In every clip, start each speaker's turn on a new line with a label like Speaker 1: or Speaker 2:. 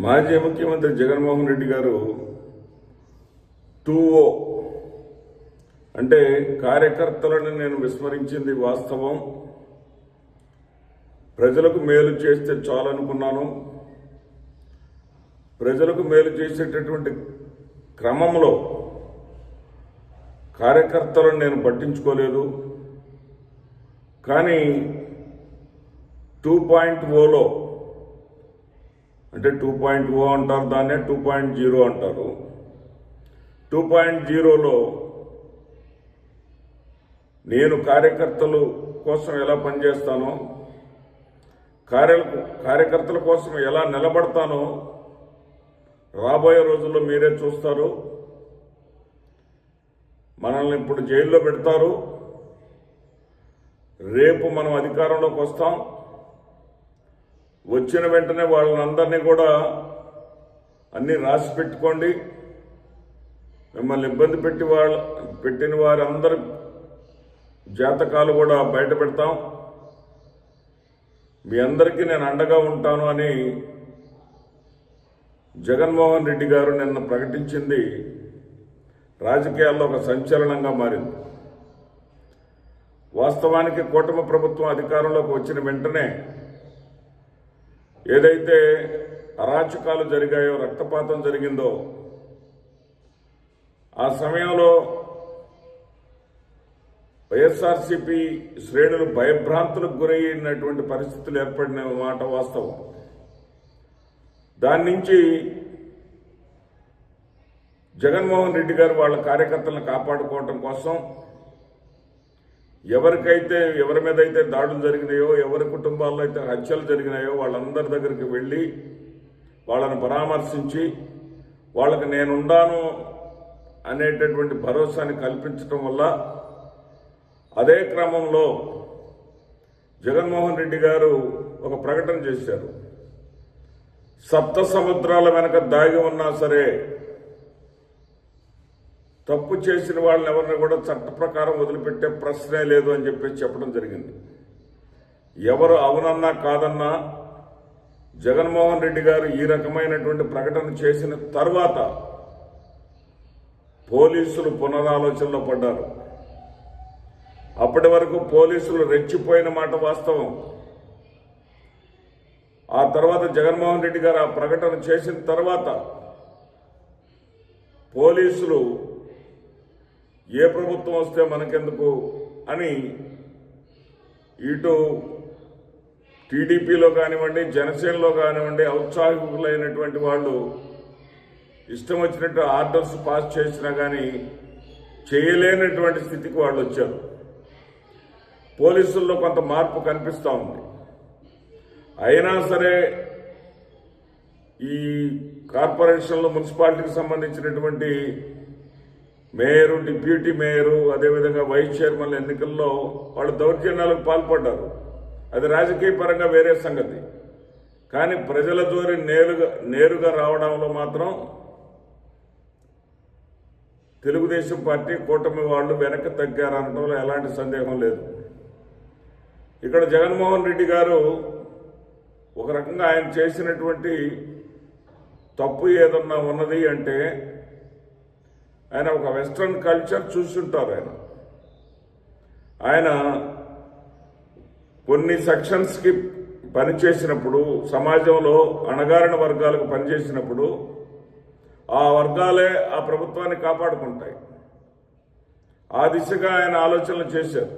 Speaker 1: మాజీ ముఖ్యమంత్రి జగన్మోహన్ రెడ్డి గారు 2-0 అంటే కార్యకర్తలను నేను విస్మరించింది వాస్తవం. ప్రజలకు మేలు చేస్తే చాలనుకున్నాను. ప్రజలకు మేలు చేసేటటువంటి క్రమంలో కార్యకర్తలను నేను పట్టించుకోలేదు. కానీ 2.0లో అంటే 2.0 అంటారు, దాన్నే 2.0 అంటారు. 2.0లో నేను కార్యకర్తల కోసం ఎలా పనిచేస్తానో, కార్యకర్తల కోసం ఎలా నిలబడతానో రాబోయే రోజుల్లో మీరే చూస్తారు. మనల్ని ఇప్పుడు జైల్లో పెడతారు, రేపు మనం అధికారంలోకి వస్తాం. వచ్చిన వెంటనే వాళ్ళందరినీ కూడా అన్నీ రాసి పెట్టుకోండి. మిమ్మల్ని ఇబ్బంది పెట్టిన వారందరి జాతకాలు కూడా బయట పెడతాం. మీ అందరికీ నేను అండగా ఉంటాను అని జగన్మోహన్ రెడ్డి గారు నిన్న ప్రకటించింది రాజకీయాల్లో ఒక సంచలనంగా మారింది. వాస్తవానికి కూటమి ప్రభుత్వం అధికారంలోకి వచ్చిన వెంటనే ఏదైతే అరాచకాలు జరిగాయో, రక్తపాతం జరిగిందో, ఆ సమయంలో వైఎస్ఆర్సీపీ శ్రేణులు భయభ్రాంతులకు గురైనటువంటి పరిస్థితులు ఏర్పడిన మాట వాస్తవం. దాని నుంచి జగన్మోహన్ రెడ్డి గారు వాళ్ళ కార్యకర్తలను కాపాడుకోవటం కోసం ఎవరి మీద అయితే దాడులు జరిగినాయో, ఎవరి కుటుంబాల్లో అయితే హత్యలు జరిగినాయో వాళ్ళందరి దగ్గరికి వెళ్ళి వాళ్ళని పరామర్శించి వాళ్ళకి నేనుండాను అనేటటువంటి భరోసాని కల్పించడం వల్ల, అదే క్రమంలో జగన్మోహన్ రెడ్డి గారు ఒక ప్రకటన చేశారు. సప్త సముద్రాల వెనక దాగి ఉన్నా సరే తప్పు చేసిన వాళ్ళని ఎవరిని కూడా చట్ట ప్రకారం వదిలిపెట్టే ప్రశ్నే లేదు అని చెప్పడం జరిగింది. ఎవరు అవునన్నా కాదన్నా జగన్మోహన్ రెడ్డి గారు ఈ రకమైనటువంటి ప్రకటన చేసిన తర్వాత పోలీసులు పునరాలోచనలో పడ్డారు. అప్పటి వరకు పోలీసులు రెచ్చిపోయిన మాట వాస్తవం. ఆ తర్వాత జగన్మోహన్ రెడ్డి గారు ఆ ప్రకటన చేసిన తర్వాత పోలీసులు ఏ ప్రభుత్వం వస్తే మనకెందుకు అని ఇటు టీడీపీలో కానివ్వండి, జనసేనలో కానివ్వండి, ఔత్సాహికులైనటువంటి వాళ్ళు ఇష్టం వచ్చినట్టు ఆర్డర్స్ పాస్ చేసినా కానీ చేయలేనటువంటి స్థితికి వాళ్ళు వచ్చారు. పోలీసుల్లో కొంత మార్పు కనిపిస్తూ ఉంది. అయినా సరే ఈ కార్పొరేషన్లో, మున్సిపాలిటీకి సంబంధించినటువంటి మేయరు, డిప్యూటీ మేయరు, అదేవిధంగా వైస్ చైర్మన్ ఎన్నికల్లో వాళ్ళు దౌర్జన్యాలకు పాల్పడ్డారు. అది రాజకీయ పరంగా వేరే సంగతి. కానీ ప్రజల జోరి నేరుగా రావడంలో మాత్రం తెలుగుదేశం పార్టీ, కూటమి వాళ్ళు వెనక్కి తగ్గారనడంలో ఎలాంటి సందేహం లేదు. ఇక్కడ జగన్మోహన్ రెడ్డి గారు ఒక రకంగా ఆయన చేసినటువంటి తప్పు ఏదన్నా ఉన్నది అంటే, ఆయన ఒక వెస్ట్రన్ కల్చర్ చూస్తుంటారు. ఆయన కొన్ని సెక్షన్స్కి పనిచేసినప్పుడు, సమాజంలో అణగారిన వర్గాలకు పనిచేసినప్పుడు ఆ వర్గాలే ఆ ప్రభుత్వాన్ని కాపాడుకుంటాయి. ఆ దిశగా ఆయన ఆలోచనలు చేశారు.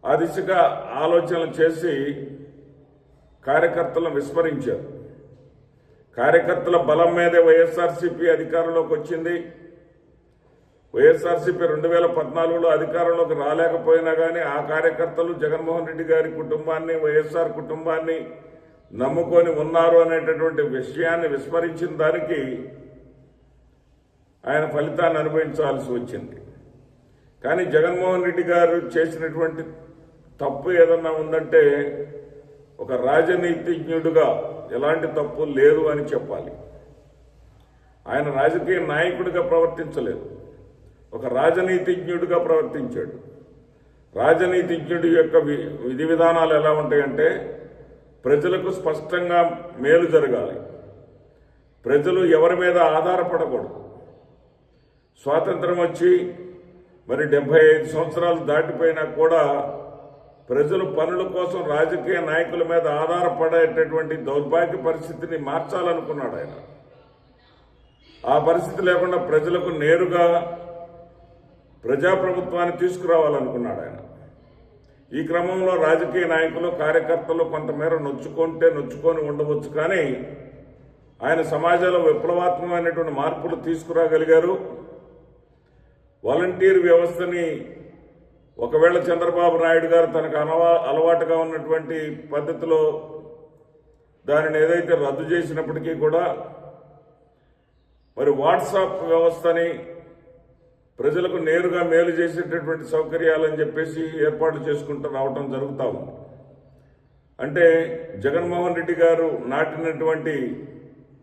Speaker 1: ఆ దిశగా ఆలోచనలు చేసి కార్యకర్తలను విస్మరించారు. కార్యకర్తల బలం మీదే వైఎస్ఆర్సీపీ అధికారంలోకి వచ్చింది. వైఎస్ఆర్సీపీ 2014లో అధికారంలోకి రాలేకపోయినా కానీ ఆ కార్యకర్తలు జగన్మోహన్ రెడ్డి గారి కుటుంబాన్ని, వైఎస్ఆర్ కుటుంబాన్ని నమ్ముకొని ఉన్నారు అనేటటువంటి విషయాన్ని విస్మరించిన దానికి ఆయన ఫలితాన్ని అనుభవించాల్సి వచ్చింది. కానీ జగన్మోహన్ రెడ్డి గారు చేసినటువంటి తప్పు ఏదన్నా ఉందంటే, ఒక రాజనీతిజ్ఞుడిగా ఎలాంటి తప్పు లేదు అని చెప్పాలి. ఆయన రాజకీయ నాయకుడిగా ప్రవర్తించలేదు, ఒక రాజనీతిజ్ఞుడిగా ప్రవర్తించాడు. రాజనీతిజ్ఞుడి యొక్క విధి విధానాలు ఎలా ఉంటాయంటే, ప్రజలకు స్పష్టంగా మేలు జరగాలి, ప్రజలు ఎవరి మీద ఆధారపడకూడదు. స్వాతంత్రం వచ్చి మరి 75 సంవత్సరాలు దాటిపోయినా కూడా ప్రజలు పనుల కోసం రాజకీయ నాయకుల మీద ఆధారపడేటటువంటి దౌర్భాగ్య పరిస్థితిని మార్చాలనుకున్నాడు ఆయన. ఆ పరిస్థితి లేకుండా ప్రజలకు నేరుగా ప్రజాప్రభుత్వాన్ని తీసుకురావాలనుకున్నాడు ఆయన. ఈ క్రమంలో రాజకీయ నాయకులు కార్యకర్తలు కొంతమేర నొచ్చుకొని ఉండవచ్చు, కానీ ఆయన సమాజంలో విప్లవాత్మకమైనటువంటి మార్పులు తీసుకురాగలిగారు. వాలంటీర్ వ్యవస్థని ఒకవేళ చంద్రబాబు నాయుడు గారు తనకు అలవాటుగా ఉన్నటువంటి పద్ధతిలో దానిని ఏదైతే రద్దు చేసినప్పటికీ కూడా మరి వాట్సాప్ వ్యవస్థని ప్రజలకు నేరుగా మేలు చేసేటటువంటి సౌకర్యాలని చెప్పేసి ఏర్పాటు చేసుకుంటూ రావటం జరుగుతూ ఉంది. అంటే జగన్మోహన్ రెడ్డి గారు నాటినటువంటి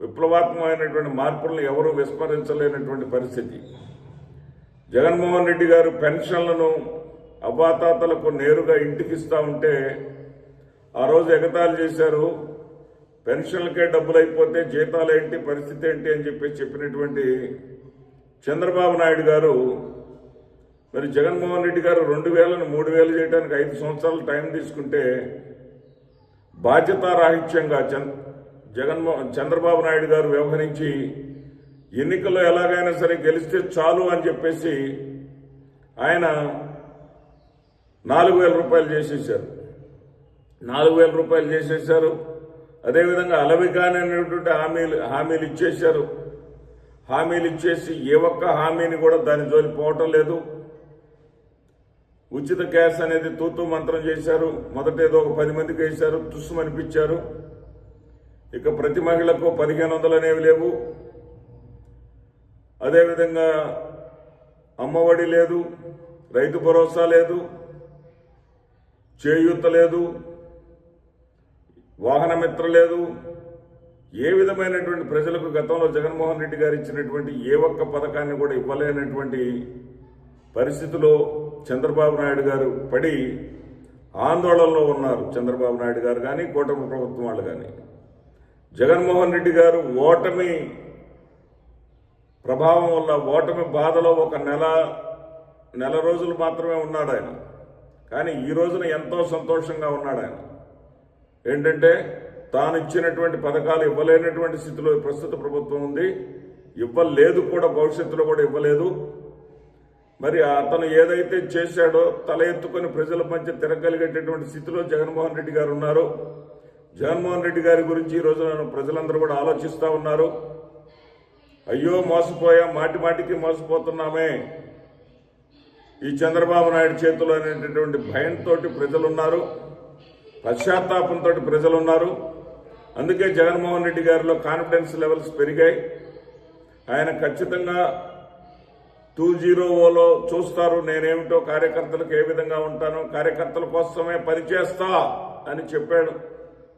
Speaker 1: విప్లవాత్మకమైనటువంటి మార్పులను ఎవరూ విస్మరించలేనటువంటి పరిస్థితి. జగన్మోహన్ రెడ్డి గారు పెన్షన్లను అవ్వాతాతలకు నేరుగా ఇంటికి ఇస్తా ఉంటే ఆ రోజు ఎగతాళి చేశారు. పెన్షన్లకే డబ్బులు అయిపోతే జీతాలు ఏంటి, పరిస్థితి ఏంటి అని చెప్పినటువంటి చంద్రబాబు నాయుడు గారు మరి జగన్మోహన్ రెడ్డి గారు 2000ను 3000 చేయడానికి 5 సంవత్సరాలు టైం తీసుకుంటే బాధ్యతారాహిత్యంగా చంద్రబాబు నాయుడు గారు వ్యవహరించి ఎన్నికల్లో ఎలాగైనా సరే గెలిస్తే చాలు అని చెప్పేసి ఆయన 4000 రూపాయలు చేసేశారు. 4000 రూపాయలు చేసేశారు. అదేవిధంగా అలవిగానటువంటి హామీలు ఇచ్చేశారు. హామీలు ఇచ్చేసి ఏ ఒక్క హామీని కూడా దాని జోలి పోవటం లేదు. ఉచిత గ్యాస్ అనేది తూతూ మంత్రం చేశారు. మొదట ఏదో ఒక 10 మందికి వేశారు, తుస్సుమనిపించారు. ఇక ప్రతి మహిళకు 1500 అనేవి లేవు. అదేవిధంగా అమ్మఒడి లేదు, రైతు భరోసా లేదు, చేయూత లేదు, వాహనమిత్ర లేదు. ఏ విధమైనటువంటి ప్రజలకు గతంలో జగన్మోహన్ రెడ్డి గారు ఇచ్చినటువంటి ఏ ఒక్క పథకాన్ని కూడా ఇవ్వలేనటువంటి పరిస్థితిలో చంద్రబాబు నాయుడు గారు పడి ఆందోళనలో ఉన్నారు. చంద్రబాబు నాయుడు గారు కానీ కూటమి ప్రభుత్వం వాళ్ళు కానీ. జగన్మోహన్ రెడ్డి గారు ఓటమి ప్రభావం వల్ల ఓటమి బాధలో ఒక నెల రోజులు మాత్రమే ఉన్నాడు ఆయన. కానీ ఈ రోజున ఎంతో సంతోషంగా ఉన్నాడు ఆయన. ఏంటంటే తాను ఇచ్చినటువంటి పథకాలు ఇవ్వలేనటువంటి స్థితిలో ప్రస్తుత ప్రభుత్వం ఉంది. ఇవ్వలేదు కూడా, భవిష్యత్తులో కూడా ఇవ్వలేదు. మరి అతను ఏదైతే చేశాడో తల ఎత్తుకొని ప్రజల మధ్య తిరగలిగేటటువంటి స్థితిలో జగన్మోహన్ రెడ్డి గారు ఉన్నారు. జగన్మోహన్ రెడ్డి గారి గురించి ఈ రోజు ప్రజలందరూ కూడా ఆలోచిస్తూ ఉన్నారు. అయ్యో మోసపోయాం, మాటికి మోసపోతున్నామే ఈ చంద్రబాబు నాయుడు చేతులు అనేటటువంటి భయంతో ప్రజలున్నారు, పశ్చాత్తాపంతో ప్రజలున్నారు. అందుకే జగన్మోహన్ రెడ్డి గారిలో కాన్ఫిడెన్స్ లెవెల్స్ పెరిగాయి. ఆయన ఖచ్చితంగా 2-0లో చూస్తారు నేనేమిటో, కార్యకర్తలకు ఏ విధంగా ఉంటానో, కార్యకర్తల కోసమే పనిచేస్తా అని చెప్పాడు.